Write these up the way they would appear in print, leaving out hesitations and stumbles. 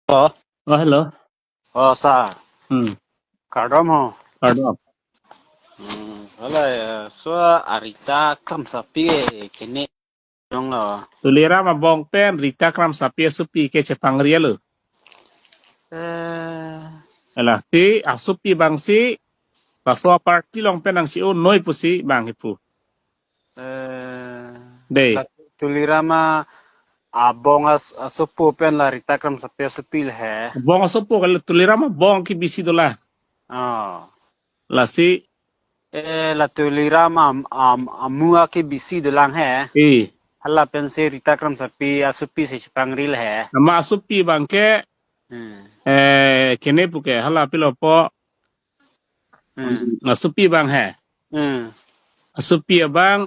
Oh, Oh, hello. oh sa, Hmm. kardom ho. Pardon. Wala so arita kam sapi kene dong Tulira mabong pen Rita kram sapi supi ke cepang rielu. eh Alah ti asupi bangsi paswa party long pen ang si o noi pusi bang hipu. eh Dei. la tulirama abong asupu pen la rita kam sapi supil he. Bong asupu kalau tulira mabong ki bisi dola. Oh. La si La tulirama amua ke bisi delang he. eh Hala pen se rita kam sapi asupi se pangril he. nama asupi bang ke Hmm. kene puke hala pilo po Hmm. asupi bang he. Hmm. Asupi bang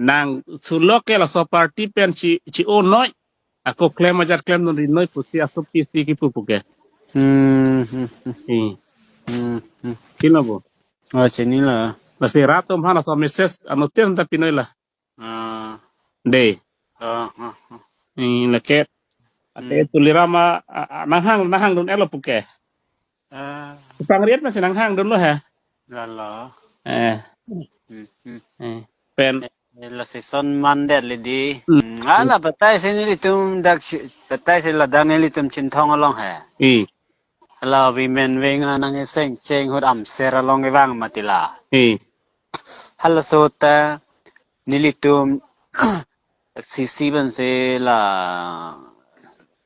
nang sulok ke la so party pen ci o noi. Ako klaim ajar klaim non noi pusi asupi si ki puke. Hmm. Hmm. Hmm. Hmm. Kino bo. Oh, sini lah. Basi rato mhana so meses anoten ta pinoy la Ah. de Ah. Ah. laket ate Hmm. tulirama nahang don elo puke Ah. pangriat masih nahang don lo ha Lala. eh Hmm. Hmm. pen La season Monday lidi. Ala batai sini litum dak batai sini ladang ni litum cintong along ha. i Ala women wenga nang seng cheng hut am ser along evang matila. i Hala sota nilitum sisi ben se la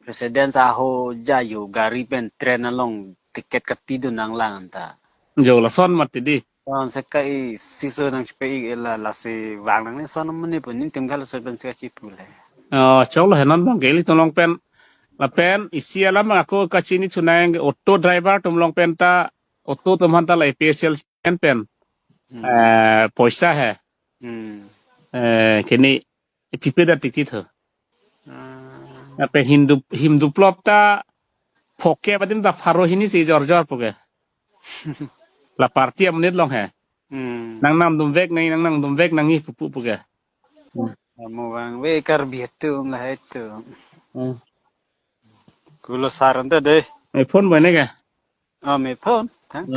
presiden saho jayu gari pen tren along tiket katidu nang lang ta. jo la son mati di Son sekai siso nang sekai la si wang nang ni son meni pun ni tim kala so ben sekai cipule. chow lo henan bang geli tolong pen la pen isi alam ako kachini tunang auto driver tum long pen ta auto tum hanta la PSL pen poisa hai Hmm. kini pipe da tikit ho apa Hindu plop ta Phoke badim da faro hini si jor poke la party amnet long he Hmm. nang nam dum vek nang hi pupu poke Kamu bang we kar bietu lah itu. Kulo saran tu deh. phone bane ga Me phone. Tang.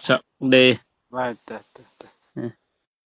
chak de Right.